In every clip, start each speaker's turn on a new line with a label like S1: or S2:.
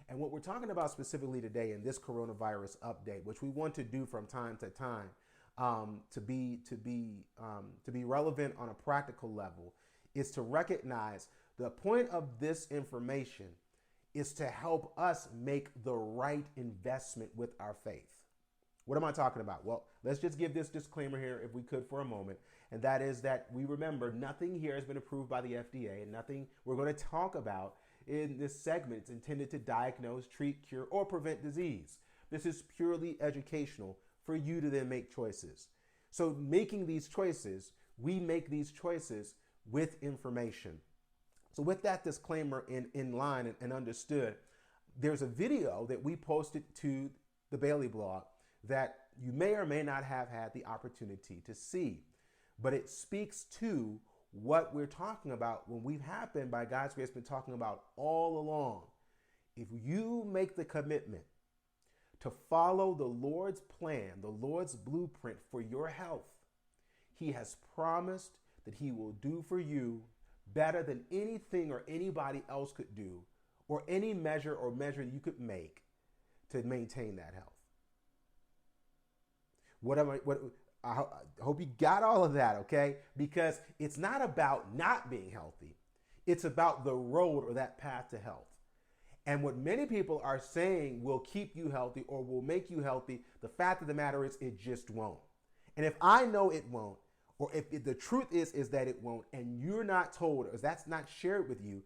S1: And what we're talking about specifically today in this coronavirus update, which we want to do from time to time, to be relevant on a practical level, is to recognize the point of this information is to help us make the right investment with our faith. What am I talking about? Well, let's just give this disclaimer here, if we could, for a moment. And that is that we remember nothing here has been approved by the FDA, and nothing we're going to talk about in this segment is intended to diagnose, treat, cure, or prevent disease. This is purely educational for you to then make choices. So making these choices, we make these choices with information. So with that disclaimer in line and understood, there's a video that we posted to the Bailey blog that you may or may not have had the opportunity to see. But it speaks to what we're talking about when we have been, by God's grace, been talking about all along. If you make the commitment to follow the Lord's plan, the Lord's blueprint for your health, He has promised that He will do for you better than anything or anybody else could do, or any measure you could make to maintain that health. I hope you got all of that, okay? Because it's not about not being healthy. It's about the road or that path to health. And what many people are saying will keep you healthy or will make you healthy, the fact of the matter is it just won't. And if I know it won't, or if the truth is that it won't, and you're not told, or that's not shared with you,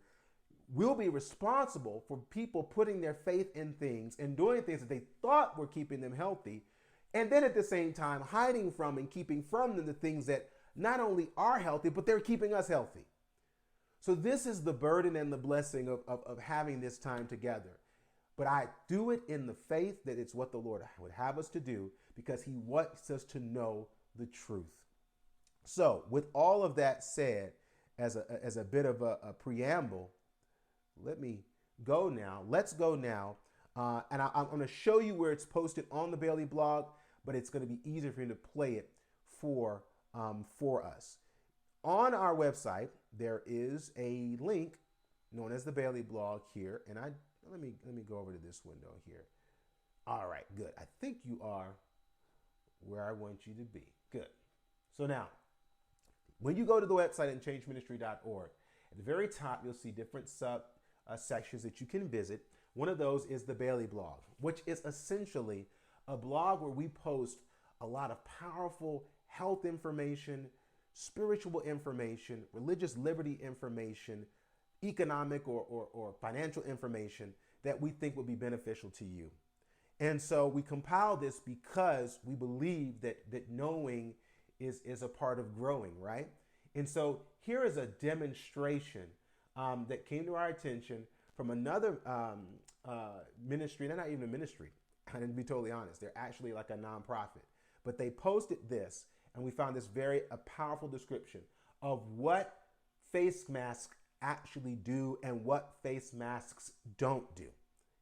S1: we'll be responsible for people putting their faith in things and doing things that they thought were keeping them healthy, and then at the same time hiding from and keeping from them the things that not only are healthy, but they're keeping us healthy. So this is the burden and the blessing of having this time together. But I do it in the faith that it's what the Lord would have us to do, because He wants us to know the truth. So with all of that said, as a bit of a preamble, let's go now. And I'm going to show you where it's posted on the Bailey blog, but it's going to be easier for you to play it for us. On our website, there is a link known as the Bailey blog here. And let me go over to this window here. All right, good. I think you are where I want you to be. Good. So now, when you go to the website at changeministry.org, at the very top, you'll see different sections that you can visit. One of those is the Bailey blog, which is essentially a blog where we post a lot of powerful health information, spiritual information, religious liberty information, economic or financial information that we think would be beneficial to you. And so we compile this because we believe that knowing is a part of growing, right? And so here is a demonstration that came to our attention from another ministry. They're not even a ministry, and to be totally honest, they're actually like a nonprofit. But they posted this, and we found this a powerful description of what face masks actually do and what face masks don't do,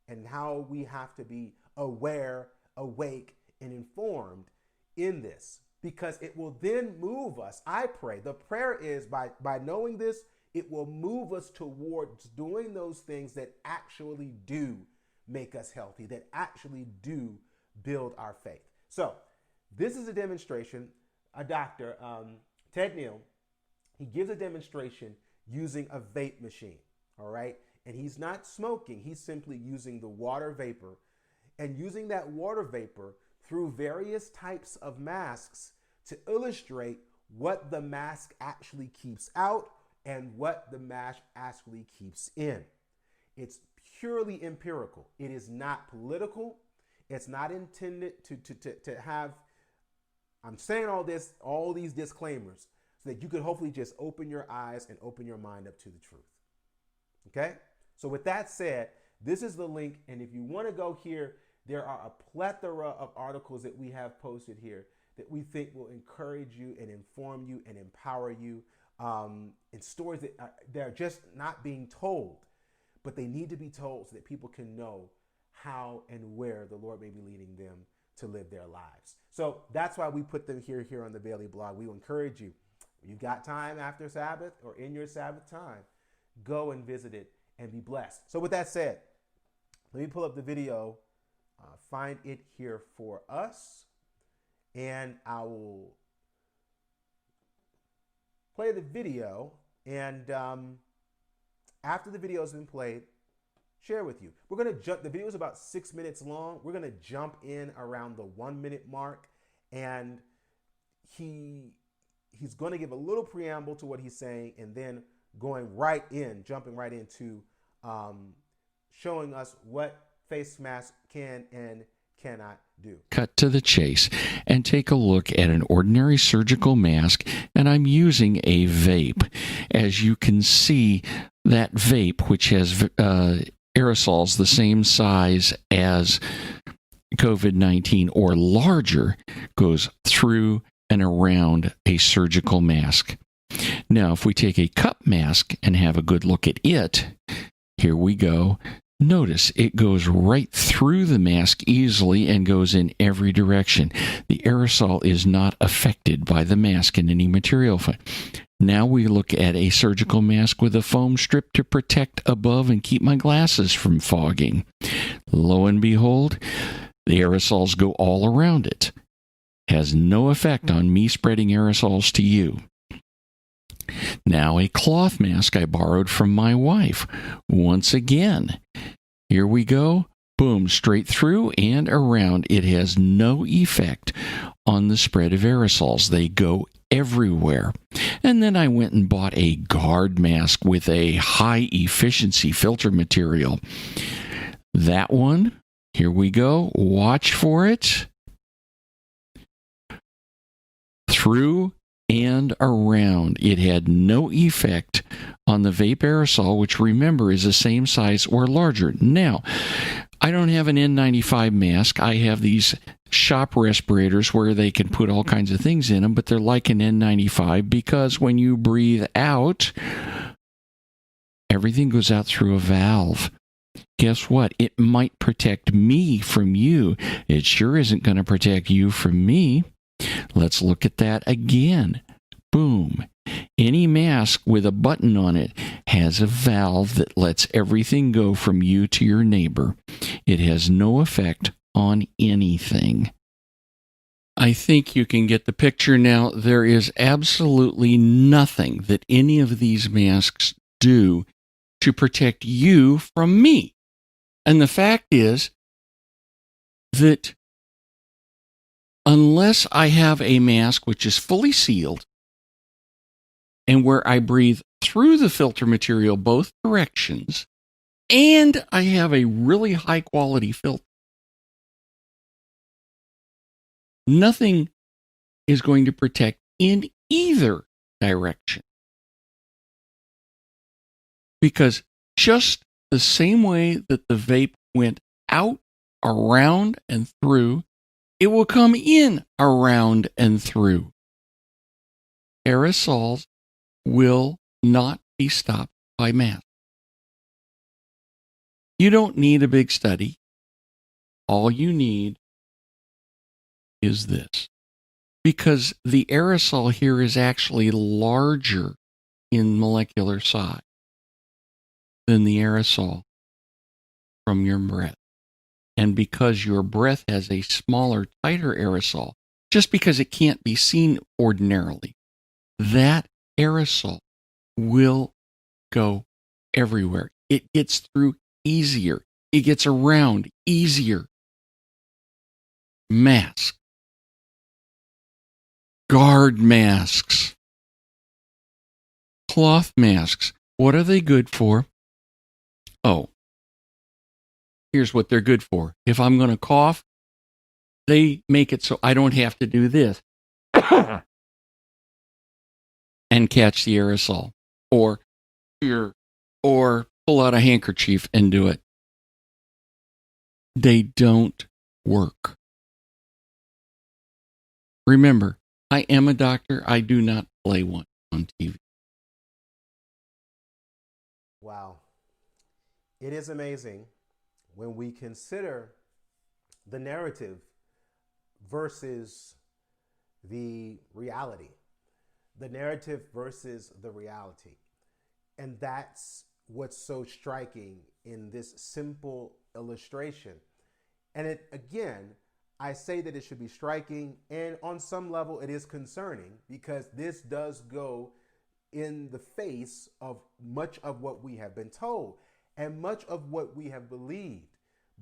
S1: and how we have to be aware, awake, and informed in this, because it will then move us. I pray. The prayer is by knowing this, it will move us towards doing those things that actually do make us healthy, that actually do build our faith. So this is a demonstration. A doctor, Ted Neal, he gives a demonstration using a vape machine, all right? And he's not smoking. He's simply using the water vapor, and using that water vapor through various types of masks to illustrate what the mask actually keeps out and what the mask actually keeps in. It's purely empirical. It is not political. It's not intended to have, I'm saying all these disclaimers so that you could hopefully just open your eyes and open your mind up to the truth. Okay? So with that said, this is the link. And if you want to go here, there are a plethora of articles that we have posted here that we think will encourage you and inform you and empower you, in stories that they're just not being told, but they need to be told so that people can know how and where the Lord may be leading them to live their lives. So that's why we put them here on the Bailey blog. We will encourage you, when you've got time after Sabbath or in your Sabbath time, go and visit it and be blessed. So with that said, Let me pull up the video, find it here for us, and I will play the video. And after the video has been played, share with you. We're going to jump. The video is about 6 minutes long. We're going to jump in around the 1 minute mark, and he's going to give a little preamble to what he's saying, and then jumping right into showing us what face masks can and cannot do.
S2: Cut to the chase and take a look at an ordinary surgical mask, and I'm using a vape. As you can see, that vape, which has aerosols the same size as COVID-19 or larger, goes through and around a surgical mask. Now, if we take a cup mask and have a good look at it, here we go. Notice it goes right through the mask easily and goes in every direction. The aerosol is not affected by the mask in any material. Now we look at a surgical mask with a foam strip to protect above and keep my glasses from fogging. Lo and behold, the aerosols go all around it. Has no effect on me spreading aerosols to you. Now a cloth mask I borrowed from my wife. Once again, here we go. Boom, straight through and around. It has no effect on the spread of aerosols. They go everywhere. And then I went and bought a guard mask with a high efficiency filter material. That one, here we go. Watch for it. Through and around. It had no effect on the vape aerosol, which, remember, is the same size or larger. Now, I don't have an N95 mask. I have these shop respirators where they can put all kinds of things in them, but they're like an N95 because when you breathe out, everything goes out through a valve. Guess what? It might protect me from you. It sure isn't going to protect you from me. Let's look at that again. Boom. Any mask with a button on it has a valve that lets everything go from you to your neighbor. It has no effect on anything. I think you can get the picture now. There is absolutely nothing that any of these masks do to protect you from me. And the fact is that unless I have a mask which is fully sealed and where I breathe through the filter material both directions, and I have a really high quality filter, nothing is going to protect in either direction. Because just the same way that the vape went out, around, and through, it will come in, around, and through. Aerosols will not be stopped by masks. You don't need a big study. All you need is this. Because the aerosol here is actually larger in molecular size than the aerosol from your breath. And because your breath has a smaller, tighter aerosol, just because it can't be seen ordinarily, that aerosol will go everywhere. It gets through easier. It gets around easier. Mask. Guard masks. Cloth masks. What are they good for? Oh, here's what they're good for. If I'm going to cough, they make it so I don't have to do this and catch the aerosol, or pull out a handkerchief and do it. They don't work. Remember, I am a doctor. I do not play one on TV.
S1: Wow. It is amazing when we consider the narrative versus the reality. The narrative versus the reality. And that's what's so striking in this simple illustration. And it, again, I say that it should be striking, and on some level it is concerning, because this does go in the face of much of what we have been told and much of what we have believed.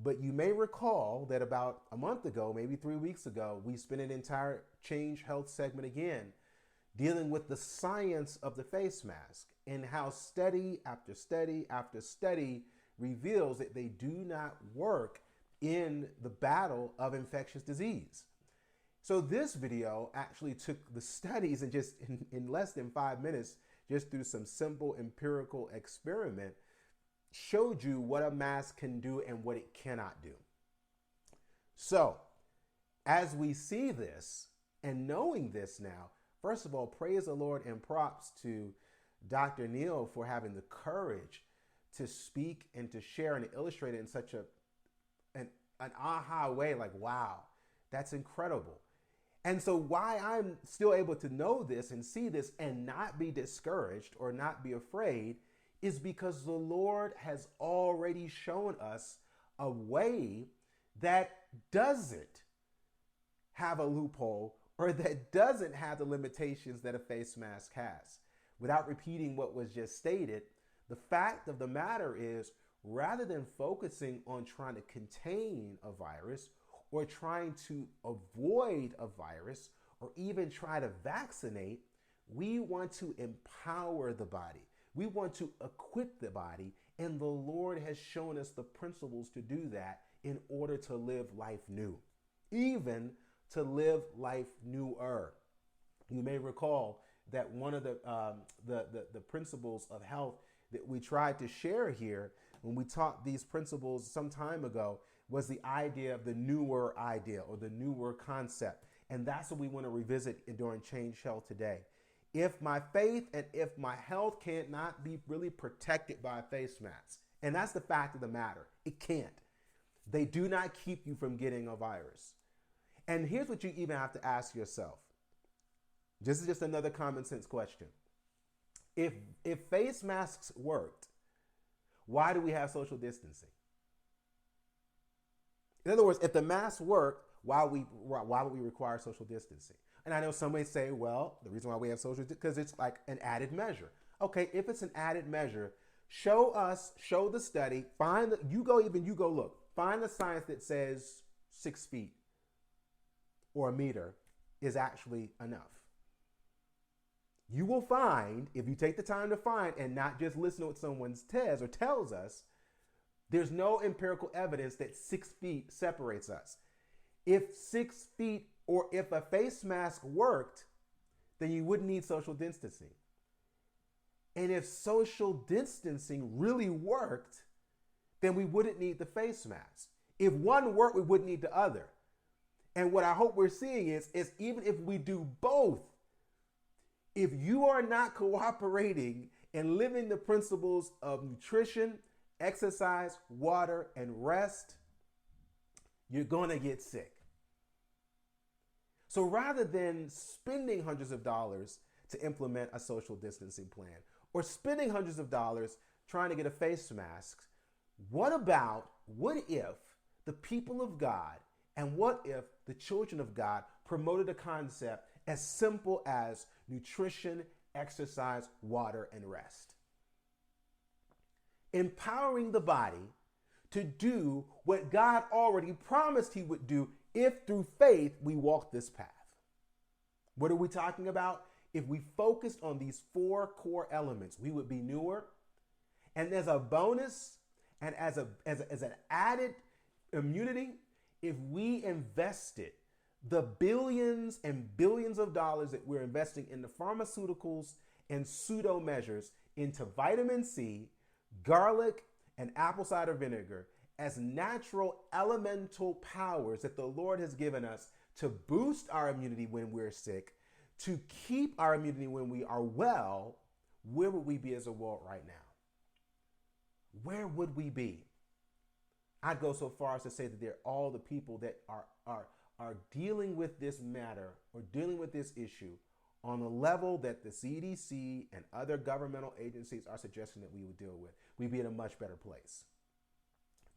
S1: But you may recall that about a month ago, maybe 3 weeks ago, we spent an entire Change Health segment again dealing with the science of the face mask and how study after study after study reveals that they do not work in the battle of infectious disease. So this video actually took the studies and just in less than 5 minutes, just through some simple empirical experiment, showed you what a mask can do and what it cannot do. So as we see this and knowing this now, first of all, praise the Lord and props to Dr. Neal for having the courage to speak and to share and to illustrate it in such an aha way, like, wow, that's incredible. And so why I'm still able to know this and see this and not be discouraged or not be afraid is because the Lord has already shown us a way that doesn't have a loophole or that doesn't have the limitations that a face mask has. Without repeating what was just stated, the fact of the matter is, rather than focusing on trying to contain a virus or trying to avoid a virus or even try to vaccinate, we want to empower the body. We want to equip the body, and the Lord has shown us the principles to do that in order to live life new, even to live life newer. You may recall that one of the principles of health that we tried to share here when we taught these principles some time ago was the idea of the newer idea or the newer concept. And that's what we want to revisit during Change Health today. If my faith and if my health cannot be really protected by a face mask, and that's the fact of the matter, it can't. They do not keep you from getting a virus. And here's what you even have to ask yourself. This is just another common sense question. If face masks worked, why do we have social distancing? In other words, if the masks work, why would we require social distancing? And I know some may say, well, the reason why we have social because it's like an added measure. Okay, if it's an added measure, show the study, you go look, find the science that says 6 feet or a meter is actually enough. You will find, if you take the time to find and not just listen to what someone says or tells us, there's no empirical evidence that 6 feet separates us. If 6 feet or if a face mask worked, then you wouldn't need social distancing. And if social distancing really worked, then we wouldn't need the face mask. If one worked, we wouldn't need the other. And what I hope we're seeing is even if we do both, if you are not cooperating and living the principles of nutrition, exercise, water, and rest, you're going to get sick. So rather than spending hundreds of dollars to implement a social distancing plan or spending hundreds of dollars trying to get a face mask, what if the people of God and what if the children of God promoted a concept as simple as nutrition, exercise, water, and rest? Empowering the body to do what God already promised he would do if through faith we walk this path. What are we talking about? If we focused on these 4 core elements, we would be newer. And as a bonus and as an added immunity, if we invested the billions and billions of dollars that we're investing in the pharmaceuticals and pseudo measures into vitamin C, garlic, and apple cider vinegar as natural elemental powers that the Lord has given us to boost our immunity when we're sick, to keep our immunity when we are well, where would we be as a world right now? Where would we be? I'd go so far as to say that they're all the people that are dealing with this matter or dealing with this issue on the level that the CDC and other governmental agencies are suggesting that we would deal with, we'd be in a much better place.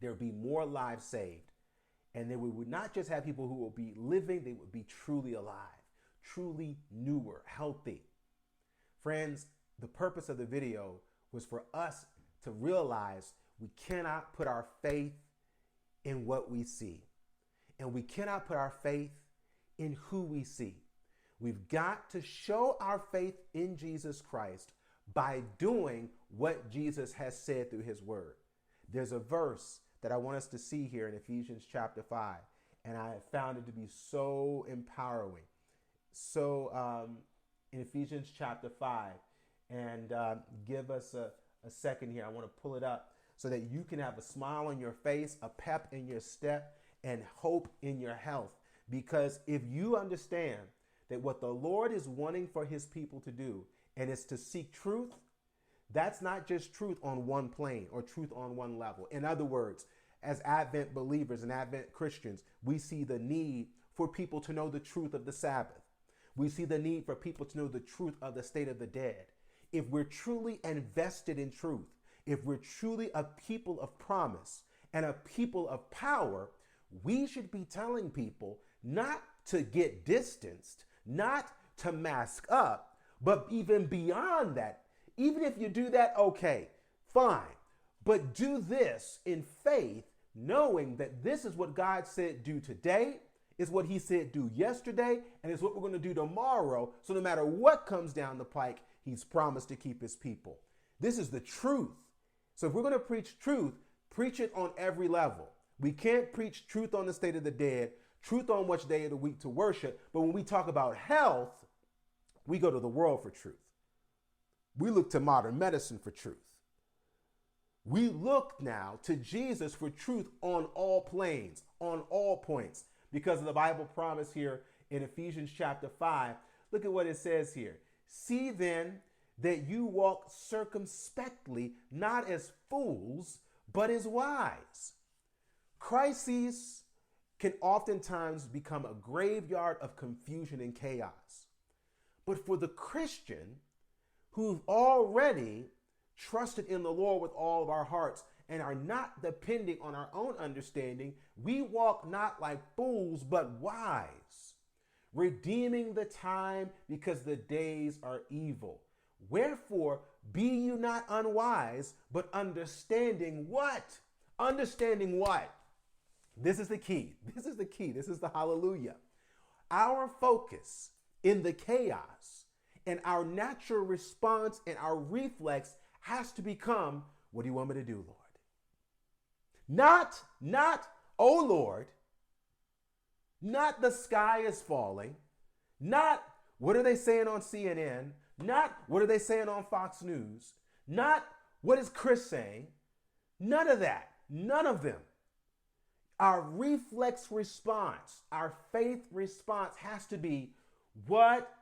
S1: There would be more lives saved. And then we would not just have people who will be living, they would be truly alive, truly newer, healthy. Friends, the purpose of the video was for us to realize we cannot put our faith in what we see. And we cannot put our faith in who we see. We've got to show our faith in Jesus Christ by doing what Jesus has said through his word. There's a verse that I want us to see here in Ephesians chapter 5, and I have found it to be so empowering. So in Ephesians chapter 5, and give us a second here. I want to pull it up so that you can have a smile on your face, a pep in your step, and hope in your health. Because if you understand that what the Lord is wanting for his people to do, and it's to seek truth, that's not just truth on one plane or truth on one level. In other words, as Advent believers and Advent Christians, we see the need for people to know the truth of the Sabbath. We see the need for people to know the truth of the state of the dead. If we're truly invested in truth, if we're truly a people of promise and a people of power, we should be telling people not to get distanced, not to mask up, but even beyond that. Even if you do that, okay, fine. But do this in faith, knowing that this is what God said do today, is what he said do yesterday, and is what we're going to do tomorrow. So no matter what comes down the pike, he's promised to keep his people. This is the truth. So if we're going to preach truth, preach it on every level. We can't preach truth on the state of the dead, truth on which day of the week to worship. But when we talk about health, we go to the world for truth. We look to modern medicine for truth. We look now to Jesus for truth on all planes, on all points, because of the Bible promise here in Ephesians chapter 5. Look at what it says here. See then that you walk circumspectly, not as fools, but as wise. Crises can oftentimes become a graveyard of confusion and chaos. But for the Christian who've already trusted in the Lord with all of our hearts and are not depending on our own understanding, we walk not like fools, but wise, redeeming the time because the days are evil. Wherefore, be you not unwise, but understanding what? Understanding what? This is the key. This is the key. This is the hallelujah. Our focus in the chaos and our natural response and our reflex has to become, what do you want me to do, Lord? Not, oh Lord, not the sky is falling, not what are they saying on CNN, not what are they saying on Fox News, not what is Chris saying, none of that, none of them. Our reflex response, our faith response has to be, what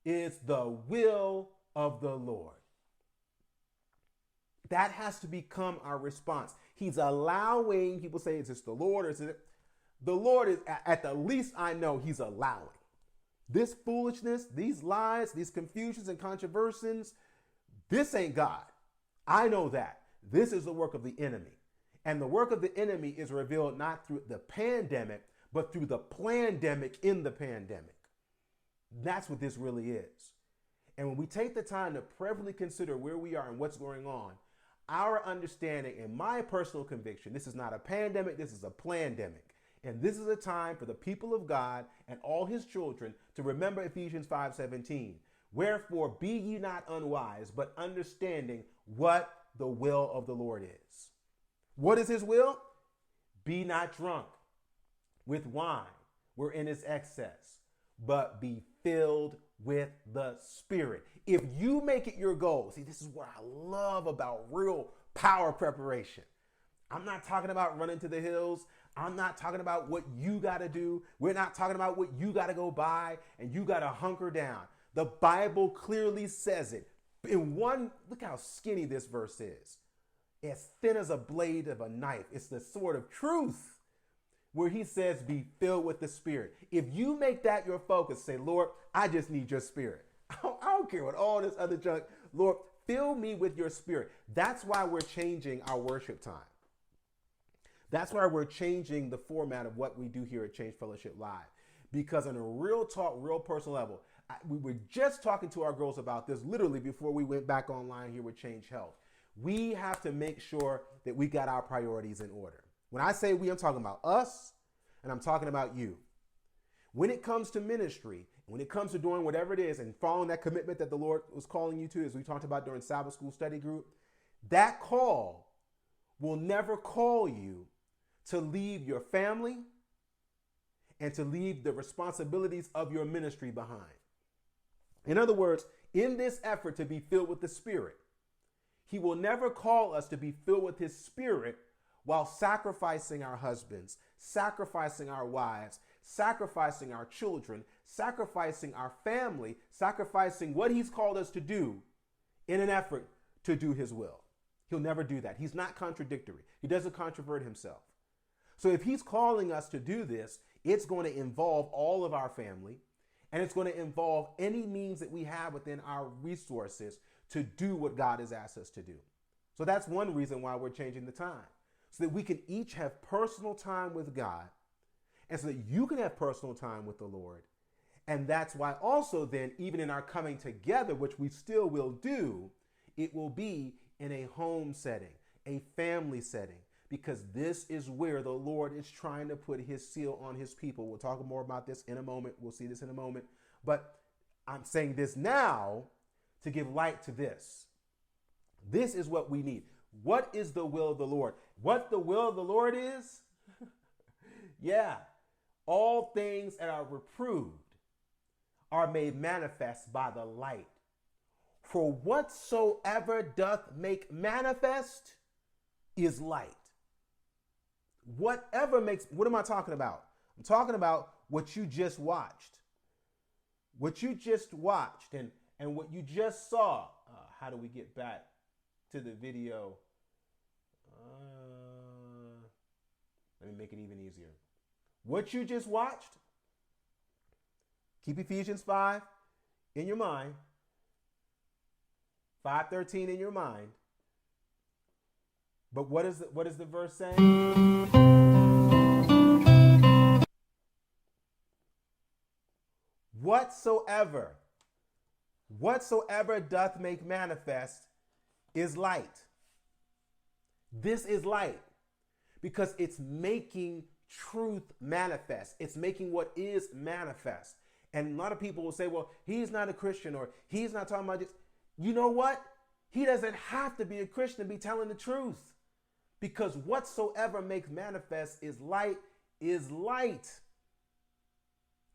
S1: is the will of the Lord? That has to become our response. He's allowing, people say, is this the Lord or is it? The Lord is, at the least I know, he's allowing. This foolishness, these lies, these confusions and controversies, this ain't God. I know that. This is the work of the enemy. And the work of the enemy is revealed not through the pandemic, but through the plandemic in the pandemic. That's what this really is. And when we take the time to prayerfully consider where we are and what's going on, our understanding and my personal conviction, this is not a pandemic, this is a plandemic. And this is a time for the people of God and all his children to remember Ephesians 5:17. Wherefore be ye not unwise, but understanding what the will of the Lord is. What is his will? Be not drunk with wine, wherein is excess, but be filled with the Spirit. If you make it your goal, see, this is what I love about real power preparation. I'm not talking about running to the hills. I'm not talking about what you got to do. We're not talking about what you got to go buy and you got to hunker down. The Bible clearly says it. In one, look how skinny this verse is. As thin as a blade of a knife. It's the sword of truth where he says, be filled with the Spirit. If you make that your focus, say, Lord, I just need your Spirit. I don't care what all this other junk. Lord, fill me with your spirit. That's why we're changing our worship time. That's why we're changing the format of what we do here at Change Fellowship Live. Because on a real talk, real personal level, we were just talking to our girls about this literally before we went back online here with Change Health. We have to make sure that we got our priorities in order. When I say we, I'm talking about us and I'm talking about you. When it comes to ministry, when it comes to doing whatever it is and following that commitment that the Lord was calling you to, as we talked about during Sabbath School Study Group, that call will never call you to leave your family and to leave the responsibilities of your ministry behind. In other words, in this effort to be filled with the Spirit, He will never call us to be filled with His Spirit while sacrificing our husbands, sacrificing our wives, sacrificing our children, sacrificing our family, sacrificing what He's called us to do in an effort to do His will. He'll never do that. He's not contradictory. He doesn't controvert Himself. So if He's calling us to do this, it's going to involve all of our family, and it's going to involve any means that we have within our resources to do what God has asked us to do. So that's one reason why we're changing the time, so that we can each have personal time with God, and so that you can have personal time with the Lord. And that's why also then, even in our coming together, which we still will do, it will be in a home setting, a family setting, because this is where the Lord is trying to put His seal on His people. We'll talk more about this in a moment. We'll see this in a moment. But I'm saying this now to give light to this. This is what we need. What is the will of the Lord? What the will of the Lord is? Yeah. All things that are reproved are made manifest by the light. For whatsoever doth make manifest is light. Whatever makes, what am I talking about? I'm talking about what you just watched. What you just watched and what you just saw. How do we get back to the video? Let me make it even easier. What you just watched, keep Ephesians 5 in your mind, 5:13 in your mind. But what is the verse saying? Whatsoever doth make manifest is light. This is light because it's making truth manifest. It's making what is manifest. And a lot of people will say, well, he's not a Christian, or he's not talking about this. You know what? He doesn't have to be a Christian to be telling the truth, because whatsoever makes manifest is light is light.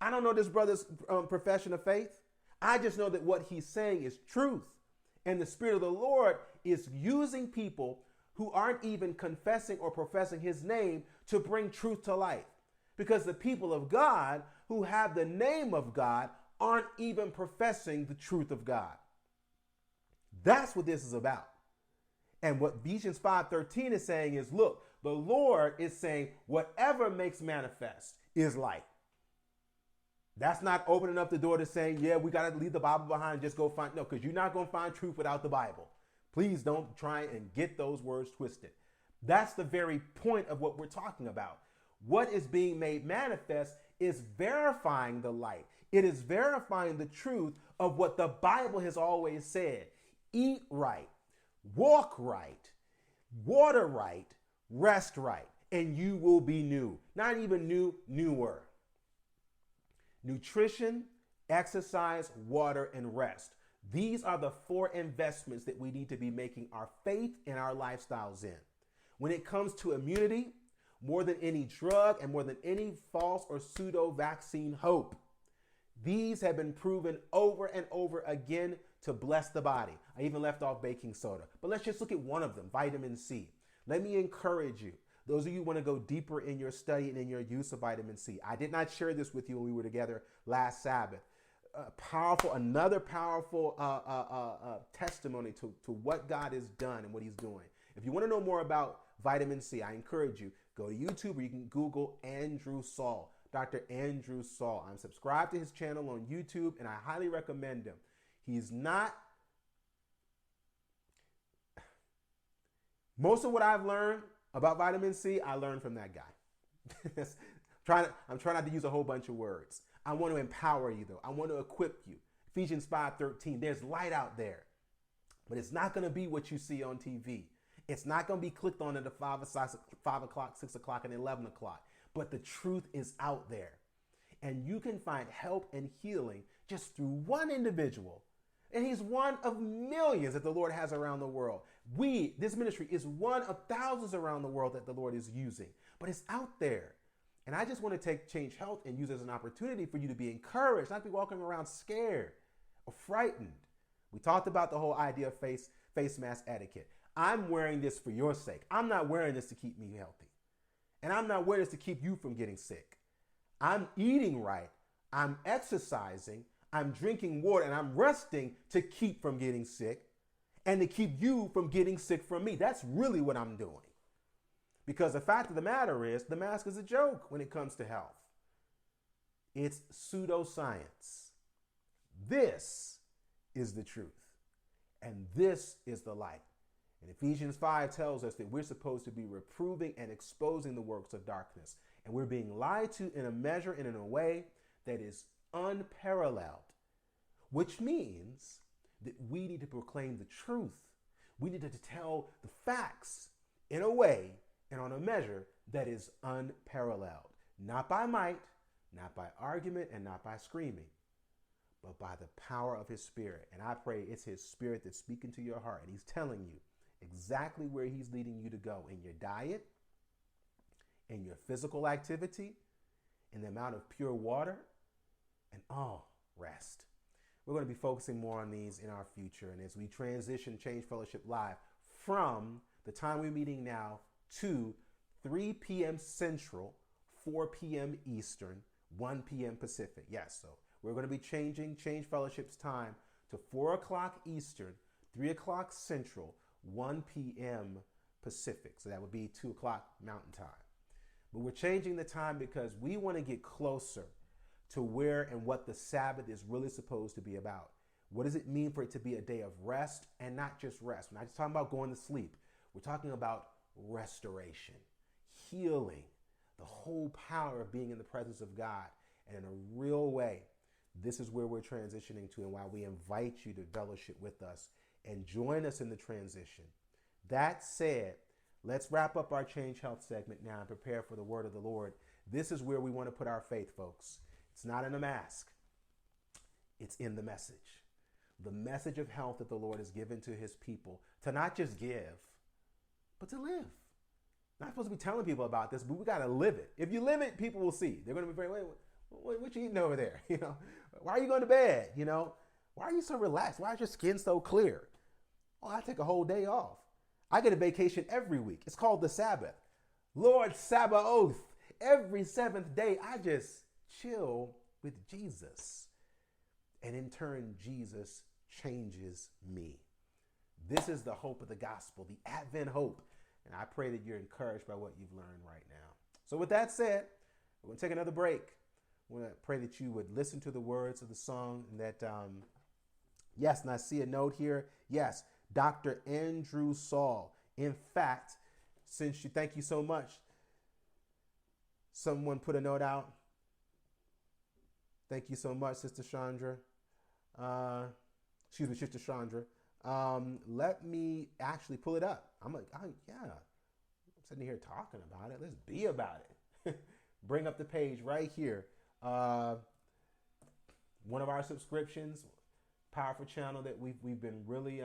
S1: I don't know this brother's profession of faith. I just know that what he's saying is truth. And the Spirit of the Lord is using people who aren't even confessing or professing His name to bring truth to light. Because the people of God who have the name of God aren't even professing the truth of God. That's what this is about. And what Ephesians 5:13 is saying is, look, the Lord is saying whatever makes manifest is light. That's not opening up the door to saying, yeah, we got to leave the Bible behind and just go find. No, because you're not going to find truth without the Bible. Please don't try and get those words twisted. That's the very point of what we're talking about. What is being made manifest is verifying the light. It is verifying the truth of what the Bible has always said. Eat right, walk right, water right, rest right, and you will be new. Not even new, newer. Nutrition, exercise, water, and rest. These are the 4 investments that we need to be making our faith and our lifestyles in. When it comes to immunity, more than any drug and more than any false or pseudo vaccine hope, these have been proven over and over again to bless the body. I even left off baking soda. But let's just look at one of them, vitamin C. Let me encourage you. Those of you who want to go deeper in your study and in your use of vitamin C. I did not share this with you when we were together last Sabbath. Another powerful testimony to what God has done and what He's doing. If you want to know more about vitamin C, I encourage you, go to YouTube, or you can Google Andrew Saul, Dr. Andrew Saul. I'm subscribed to his channel on YouTube, and I highly recommend him. He's not. Most of what I've learned about vitamin C, I learned from that guy. I'm trying not to use a whole bunch of words. I want to empower you, though. I want to equip you. Ephesians 5:13, there's light out there. But it's not going to be what you see on TV. It's not going to be clicked on at 5 o'clock, 6 o'clock, and 11 o'clock. But the truth is out there. And you can find help and healing just through one individual. And he's one of millions that the Lord has around the world. This ministry is one of thousands around the world that the Lord is using. But it's out there. And I just want to take Change Health and use it as an opportunity for you to be encouraged, not be walking around scared or frightened. We talked about the whole idea of face mask etiquette. I'm wearing this for your sake. I'm not wearing this to keep me healthy. And I'm not wearing this to keep you from getting sick. I'm eating right. I'm exercising. I'm drinking water, and I'm resting to keep from getting sick and to keep you from getting sick from me. That's really what I'm doing. Because the fact of the matter is, the mask is a joke when it comes to health. It's pseudoscience. This is the truth. And this is the light. And Ephesians 5 tells us that we're supposed to be reproving and exposing the works of darkness. And we're being lied to in a measure and in a way that is unparalleled, which means that we need to proclaim the truth. We need to tell the facts in a way and on a measure that is unparalleled. Not by might, not by argument, and not by screaming, but by the power of his Spirit. And I pray it's his Spirit that's speaking to your heart, and he's telling you exactly where he's leading you to go in your diet, in your physical activity, in the amount of pure water, and rest. We're going to be focusing more on these in our future. And as we transition Change Fellowship Live from the time we're meeting now to 3 p.m. Central, 4 p.m. Eastern, 1 p.m. Pacific. Yes, so we're going to be changing Change Fellowship's time to 4 o'clock Eastern, 3 o'clock Central, 1 p.m. Pacific. So that would be 2 o'clock Mountain Time. But we're changing the time because we want to get closer to where and what the Sabbath is really supposed to be about. What does it mean for it to be a day of rest and not just rest? We're not just talking about going to sleep. We're talking about restoration, healing, the whole power of being in the presence of God. And in a real way, this is where we're transitioning to and why we invite you to fellowship with us and join us in the transition. That said, let's wrap up our Change Health segment now and prepare for the word of the Lord. This is where we want to put our faith, folks. It's not in a mask. It's in the message. The message of health that the Lord has given to his people to not just give, but to live. Not supposed to be telling people about this, but we got to live it. If you live it, people will see. They're going to be very, what you eating over there? Why are you going to bed? Why are you so relaxed? Why is your skin so clear? Oh, I take a whole day off. I get a vacation every week. It's called the Sabbath. Lord Sabaoth. Every seventh day, I just chill with Jesus. And in turn, Jesus changes me. This is the hope of the gospel, the Advent hope. And I pray that you're encouraged by what you've learned right now. So with that said, we're going to take another break. I want to pray that you would listen to the words of the song and that, yes, and I see a note here. Yes, Dr. Andrew Saul. In fact, thank you so much. Someone put a note out. Thank you so much, Sister Chandra. Sister Chandra. Let me actually pull it up. I'm sitting here talking about it. Let's be about it. Bring up the page right here. One of our subscriptions, powerful channel that we've been really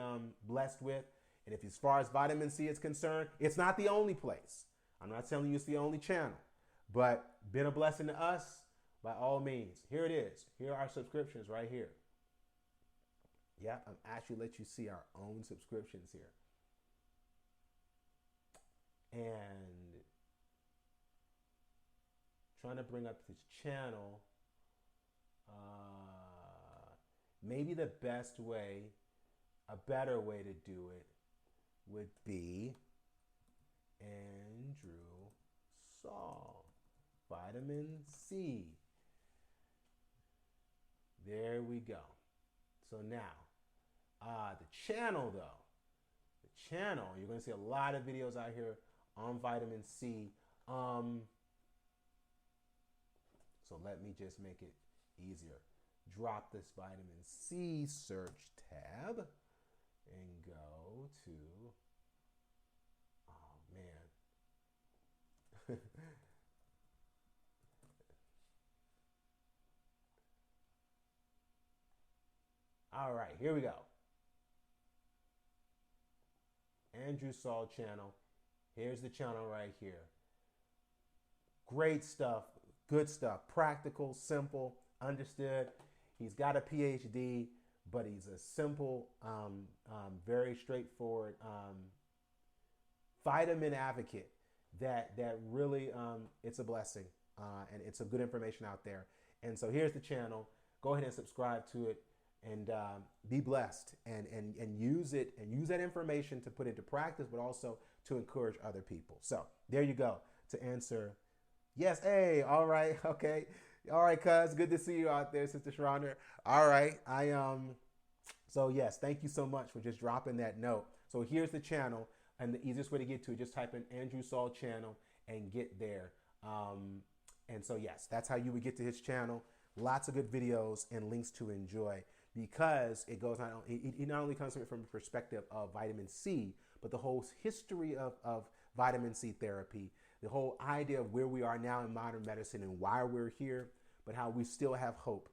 S1: blessed with. And if as far as vitamin C is concerned, it's not the only place. I'm not telling you it's the only channel, but been a blessing to us by all means. Here it is. Here are our subscriptions right here. Yeah, I'm actually let you see our own subscriptions here. And trying to bring up this channel. Maybe the best way, a better way to do it would be Andrew Saul, vitamin C. There we go. So now The channel, though, you're going to see a lot of videos out here on vitamin C. So let me just make it easier. Drop this vitamin C search tab and go to, oh man. All right, here we go. Andrew Saul channel. Here's the channel right here. Great stuff, good stuff, practical, simple, understood. He's got a PhD, but he's a simple, very straightforward vitamin advocate that really, it's a blessing, and it's some good information out there. And so here's the channel. Go ahead and subscribe to it, and be blessed, and use it, and use that information to put into practice, but also to encourage other people. So there you go, to answer. Yes, hey, all right, okay. All right, cuz, good to see you out there, Sister Sharonda. All right, so yes, thank you so much for just dropping that note. So here's the channel, and the easiest way to get to it, just type in Andrew Saul channel and get there. And so yes, that's how you would get to his channel. Lots of good videos and links to enjoy, because it goes on. It not only comes from the perspective of vitamin C, but the whole history of vitamin C therapy, the whole idea of where we are now in modern medicine and why we're here, but how we still have hope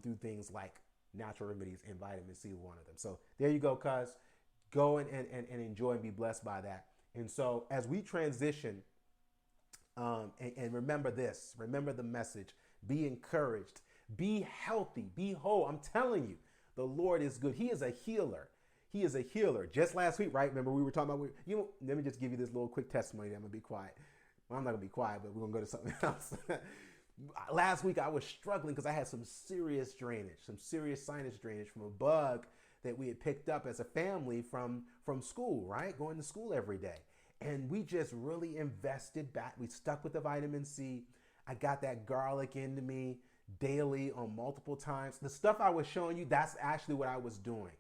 S1: through things like natural remedies, and vitamin C is one of them. So there you go, cuz. Go and enjoy and be blessed by that. And so as we transition, and remember this, remember the message, be encouraged, be healthy, be whole. I'm telling you, the Lord is good. He is a healer. He is a healer. Just last week, right? Remember we were talking about, let me just give you this little quick testimony. I'm going to be quiet. Well, I'm not going to be quiet, but we're going to go to something else. Last week I was struggling because I had some serious drainage, some serious sinus drainage from a bug that we had picked up as a family from school, right? Going to school every day. And we just really invested back. We stuck with the vitamin C. I got that garlic into me daily on multiple times. The stuff I was showing you, that's actually what I was doing.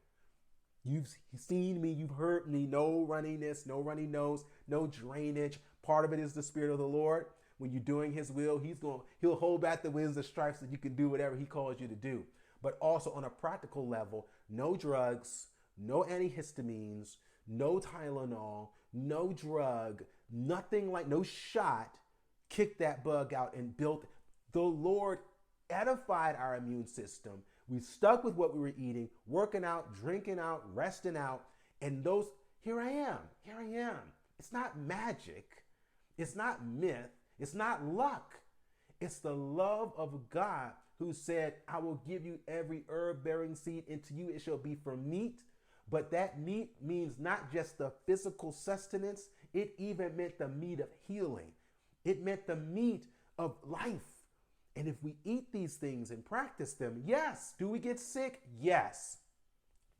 S1: You've seen me, you've heard me, no runniness, no runny nose, no drainage. Part of it is the Spirit of the Lord. When you're doing his will, he'll hold back the winds of strife so you can do whatever he calls you to do. But also on a practical level, no drugs, no antihistamines, no Tylenol, no drug, nothing like, no shot, kicked that bug out and built. The Lord edified our immune system. We stuck with what we were eating, working out, drinking out, resting out, and here I am. It's not magic. It's not myth. It's not luck. It's the love of God, who said, I will give you every herb bearing seed, into you it shall be for meat. But that meat means not just the physical sustenance, it even meant the meat of healing. It meant the meat of life. And if we eat these things and practice them, yes. Do we get sick? Yes.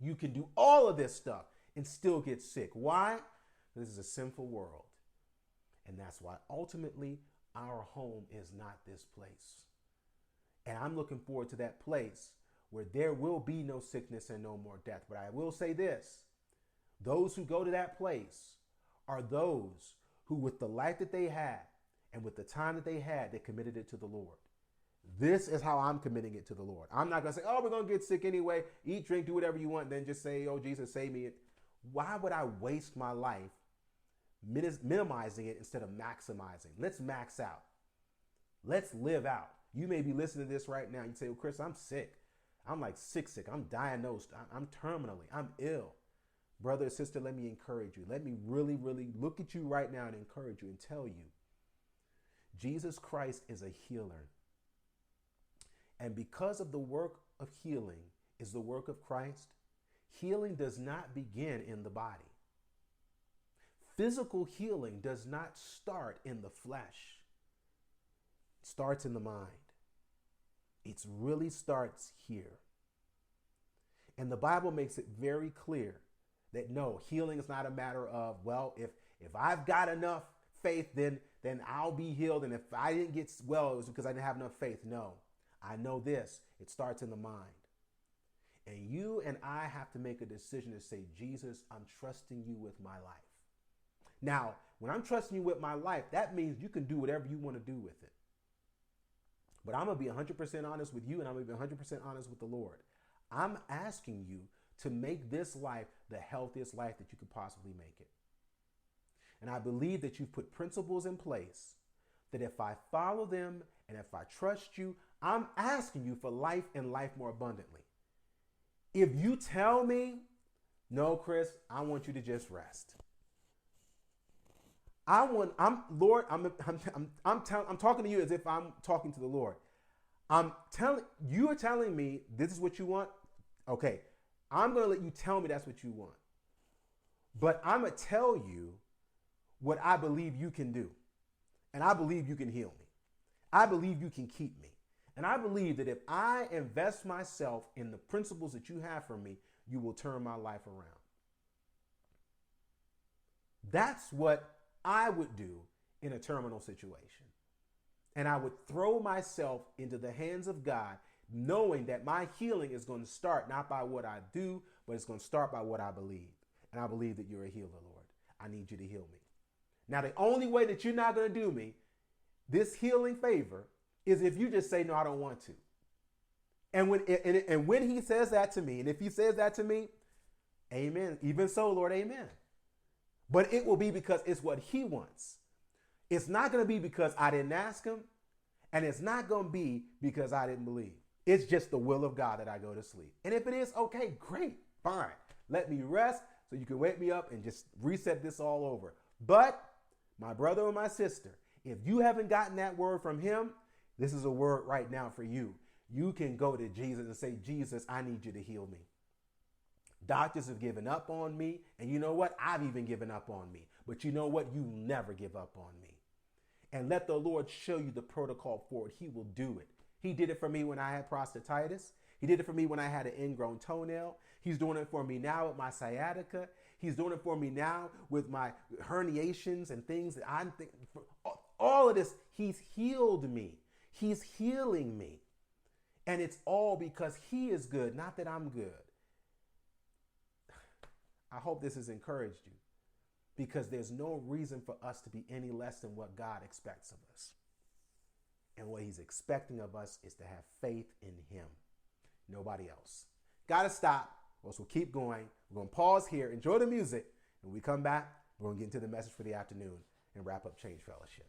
S1: You can do all of this stuff and still get sick. Why? This is a sinful world. And that's why ultimately our home is not this place. And I'm looking forward to that place where there will be no sickness and no more death. But I will say this, those who go to that place are those who, with the life that they had and with the time that they had, they committed it to the Lord. This is how I'm committing it to the Lord. I'm not going to say, oh, we're going to get sick anyway. Eat, drink, do whatever you want. And then just say, oh, Jesus, save me. Why would I waste my life minimizing it instead of maximizing? Let's max out. Let's live out. You may be listening to this right now. You say, well, Chris, I'm sick. I'm like sick. I'm diagnosed. I'm terminally. I'm ill. Brother or sister, let me encourage you. Let me really, really look at you right now and encourage you and tell you, Jesus Christ is a healer. And because of the work of healing is the work of Christ, healing does not begin in the body. Physical healing does not start in the flesh. It starts in the mind. It really starts here. And the Bible makes it very clear that no, healing is not a matter of, well, if I've got enough faith, then I'll be healed. And if I didn't get well, it was because I didn't have enough faith. No, I know this. It starts in the mind. And you and I have to make a decision to say, Jesus, I'm trusting you with my life. Now, when I'm trusting you with my life, that means you can do whatever you want to do with it. But I'm going to be 100% honest with you, and I'm going to be 100% honest with the Lord. I'm asking you to make this life the healthiest life that you could possibly make it. And I believe that you've put principles in place that if I follow them and if I trust you, I'm asking you for life and life more abundantly. If you tell me, no, Chris, I want you to just rest. I'm talking to you as if I'm talking to the Lord. You are telling me this is what you want. Okay, I'm going to let you tell me that's what you want. But I'm going to tell you what I believe you can do. And I believe you can heal me. I believe you can keep me. And I believe that if I invest myself in the principles that you have for me, you will turn my life around. That's what I would do in a terminal situation. And I would throw myself into the hands of God, knowing that my healing is going to start not by what I do, but it's going to start by what I believe. And I believe that you're a healer, Lord. I need you to heal me. Now, the only way that you're not going to do me this healing favor is if you just say, no, I don't want to. And when he says that to me, and if he says that to me, amen. Even so, Lord, amen. But it will be because it's what he wants. It's not going to be because I didn't ask him, and it's not going to be because I didn't believe. It's just the will of God that I go to sleep. And if it is, okay, great, fine. Let me rest so you can wake me up and just reset this all over. But my brother or my sister, if you haven't gotten that word from him, this is a word right now for you. You can go to Jesus and say, Jesus, I need you to heal me. Doctors have given up on me. And you know what? I've even given up on me. But you know what? You never give up on me. And let the Lord show you the protocol for it. He will do it. He did it for me when I had prostatitis. He did it for me when I had an ingrown toenail. He's doing it for me now with my sciatica. He's doing it for me now with my herniations and things that I'm thinking. All of this, he's healed me. He's healing me. And it's all because he is good, not that I'm good. I hope this has encouraged you, because there's no reason for us to be any less than what God expects of us. And what he's expecting of us is to have faith in him. Nobody else. Got to stop, or else we'll keep going. We're going to pause here, enjoy the music, and when we come back, we're going to get into the message for the afternoon and wrap up Change Fellowship.